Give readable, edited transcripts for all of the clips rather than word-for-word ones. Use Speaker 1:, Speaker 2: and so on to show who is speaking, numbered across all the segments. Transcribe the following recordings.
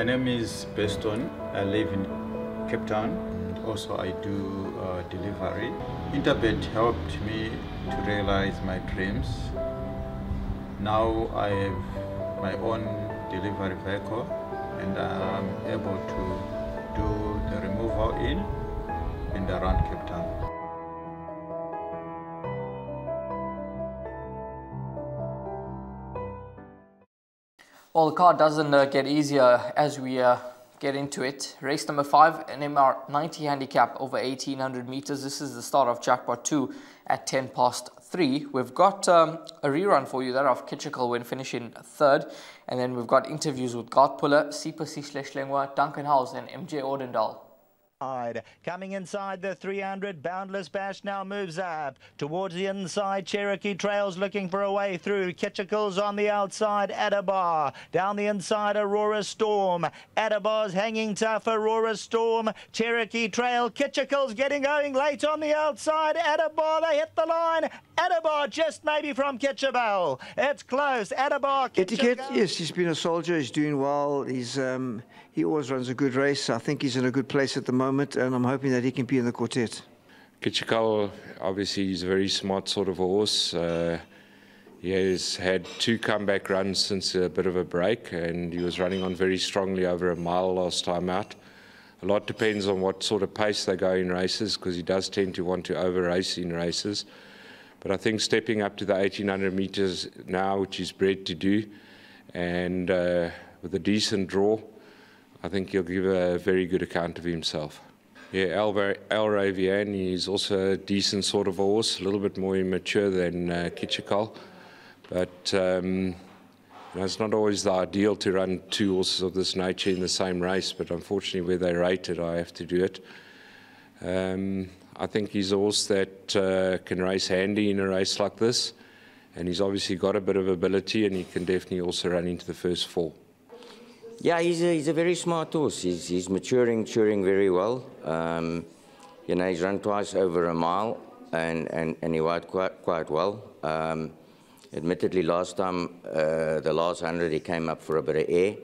Speaker 1: My name is Beston. I live in Cape Town. Also, I do delivery. Interbet helped me to realize my dreams. Now I have my own delivery vehicle and I'm able to do the removal in and around Cape Town.
Speaker 2: Well, the card doesn't get easier as we get into it. Race number 5, an MR 90 handicap over 1800 meters. This is the start of Jackpot 2 at 3:10. We've got a rerun for you there of Kitchikal when finishing 3rd. And then we've got interviews with Gart Puller, Sipa Sisleshlengwa, Duncan House and MJ Ordendal.
Speaker 3: Coming inside the 300, Boundless Bash now moves up towards the inside. Cherokee Trails looking for a way through. Kitchikal's on the outside. Adabar down the inside. Aurora Storm. Adabar's hanging tough. Aurora Storm. Cherokee Trail. Kitchikal's getting going late on the outside. Adabar, they hit the line. Adabar just maybe from Kitchikal. It's close. Adabar.
Speaker 4: Etiquette, yes, he's been a soldier. He's doing well. He always runs a good race. I think he's in a good place at the moment, and I'm hoping that he can be in the quartet.
Speaker 5: Kitchikal, obviously, he's a very smart sort of horse. He has had 2 comeback runs since a bit of a break, and he was running on very strongly over a mile last time out. A lot depends on what sort of pace they go in races, because he does tend to want to over-race in races. But I think stepping up to the 1800 meters now, which he's bred to do, and with a decent draw, I think he'll give a very good account of himself. Yeah, El Ravian, he's also a decent sort of horse, a little bit more immature than Kitchikal. But it's not always the ideal to run 2 horses of this nature in the same race, but unfortunately where they rate it, I have to do it. I think he's a horse that can race handy in a race like this, and he's obviously got a bit of ability, and he can definitely also run into the first 4.
Speaker 6: Yeah, he's a very smart horse. He's maturing very well. You know, he's run twice over a mile, and he rode quite well. Admittedly, last time, the last 100, he came up for a bit of air,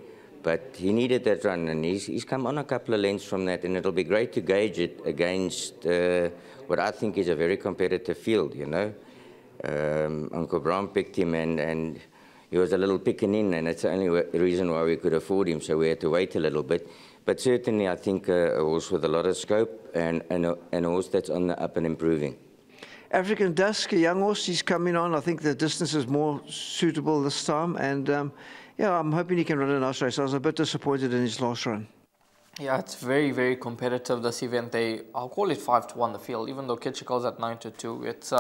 Speaker 6: but he needed that run, and he's come on a couple of lengths from that, and it'll be great to gauge it against what I think is a very competitive field, you know. Uncle Brown picked him, and he was a little picking in, and it's the only reason why we could afford him, so we had to wait a little bit. But certainly, I think a horse with a lot of scope and a horse that's on the up and improving.
Speaker 4: African Dusk, a young horse, he's coming on. I think the distance is more suitable this time, and yeah, I'm hoping he can run a nice race. I was a bit disappointed in his last run.
Speaker 2: Yeah, it's very competitive, this event. I'll call it 5-1 the field, even though Kitchikal's at 9-2. It's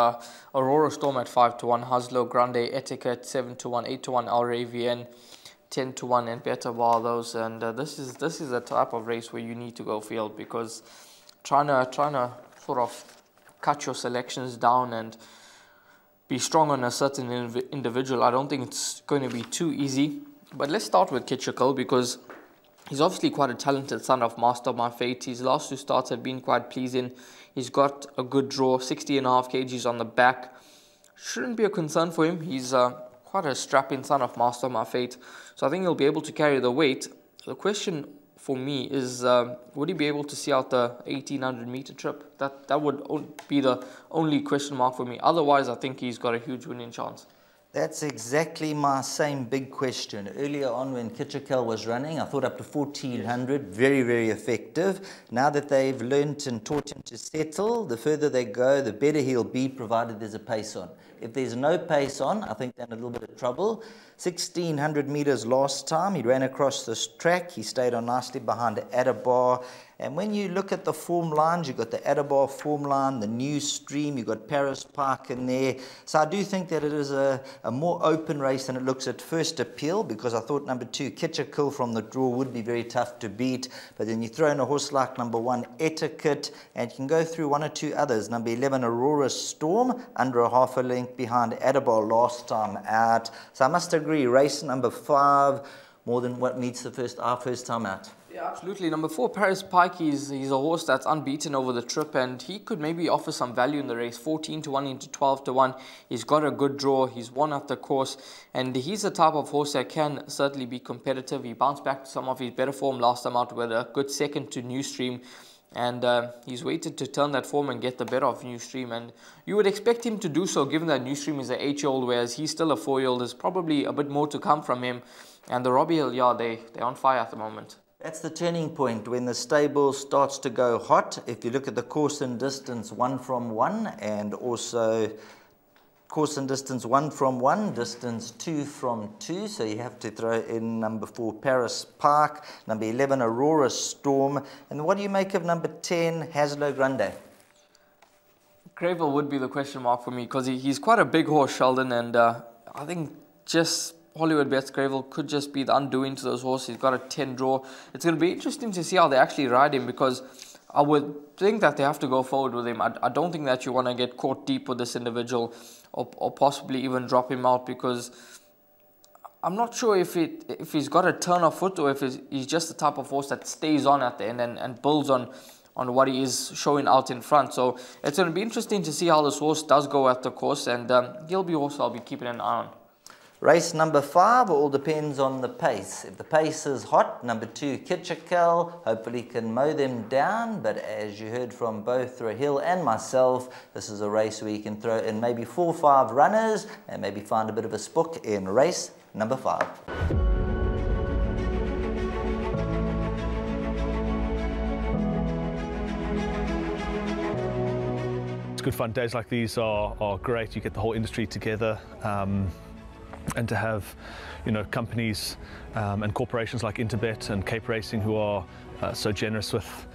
Speaker 2: Aurora Storm at 5-1, Haslo Grande Etiquette 7-1, 8-1 El Ravian 10-1, and Better Bar those. And this is the type of race where you need to go field, because trying to sort of cut your selections down and be strong on a certain individual, I don't think it's going to be too easy. But let's start with Kitchikal, because he's obviously quite a talented son of Master My Fate. His last 2 starts have been quite pleasing. He's got a good draw, 60.5 kgs on the back. Shouldn't be a concern for him. He's quite a strapping son of Master My Fate, so I think he'll be able to carry the weight. The question for me is, would he be able to see out the 1800 meter trip? That would be the only question mark for me. Otherwise, I think he's got a huge winning chance.
Speaker 3: That's exactly my same big question. Earlier on when Kitchikal was running, I thought up to 1400, very effective. Now that they've learnt and taught him to settle, the further they go, the better he'll be, provided there's a pace on. If there's no pace on, I think they're in a little bit of trouble. 1600 meters last time, he ran across this track. He stayed on nicely behind Adabar. And when you look at the form lines, you've got the Adabar form line, the New Stream, you've got Paris Park in there. So I do think that it is a more open race than it looks at first appeal, because I thought number 2, Kitchikal from the draw, would be very tough to beat. But then you throw in a horse like number 1, Etiquette, and you can go through 1 or 2 others. Number 11, Aurora Storm, under a half a length behind Adabar last time out. So I must agree, race number 5, more than what meets our first time out.
Speaker 2: Yeah, absolutely. Number 4, Paris Pike, he's a horse that's unbeaten over the trip, and he could maybe offer some value in the race. 14 to 1 into 12 to 1. He's got a good draw. He's won at the course, and he's the type of horse that can certainly be competitive. He bounced back to some of his better form last time out with a good second to New Stream, and he's waited to turn that form and get the better of New Stream, and you would expect him to do so given that New Stream is an 8-year-old, whereas he's still a 4-year-old. There's probably a bit more to come from him, and the Robbie Hill, yeah, they're on fire at the moment.
Speaker 3: That's the turning point when the stable starts to go hot. If you look at the course and distance 1 from 1, and also course and distance 1 from 1, distance 2 from 2. So you have to throw in number 4, Paris Park, number 11, Aurora Storm. And what do you make of number 10, Haslo Grande?
Speaker 2: Greyville would be the question mark for me, because he's quite a big horse, Sheldon, and I think just Hollywoodbets Greyville could just be the undoing to those horses. He's got a 10 draw. It's going to be interesting to see how they actually ride him, because I would think that they have to go forward with him. I don't think that you want to get caught deep with this individual, or possibly even drop him out, because I'm not sure if he's got a turn of foot, or if he's just the type of horse that stays on at the end and builds on what he is showing out in front. So it's going to be interesting to see how this horse does go at the course, and he'll be also I'll be keeping an eye on.
Speaker 3: Race number 5 all depends on the pace. If the pace is hot, number 2, Kitchikel, hopefully can mow them down. But as you heard from both Rahil and myself, this is a race where you can throw in maybe 4 or 5 runners and maybe find a bit of a spook in race number 5.
Speaker 7: It's good fun. Days like these are great. You get the whole industry together. And to have, companies and corporations like Interbet and Cape Racing who are so generous with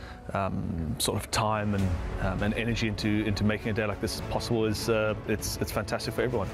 Speaker 7: sort of time and energy into making a day like this possible is it's fantastic for everyone.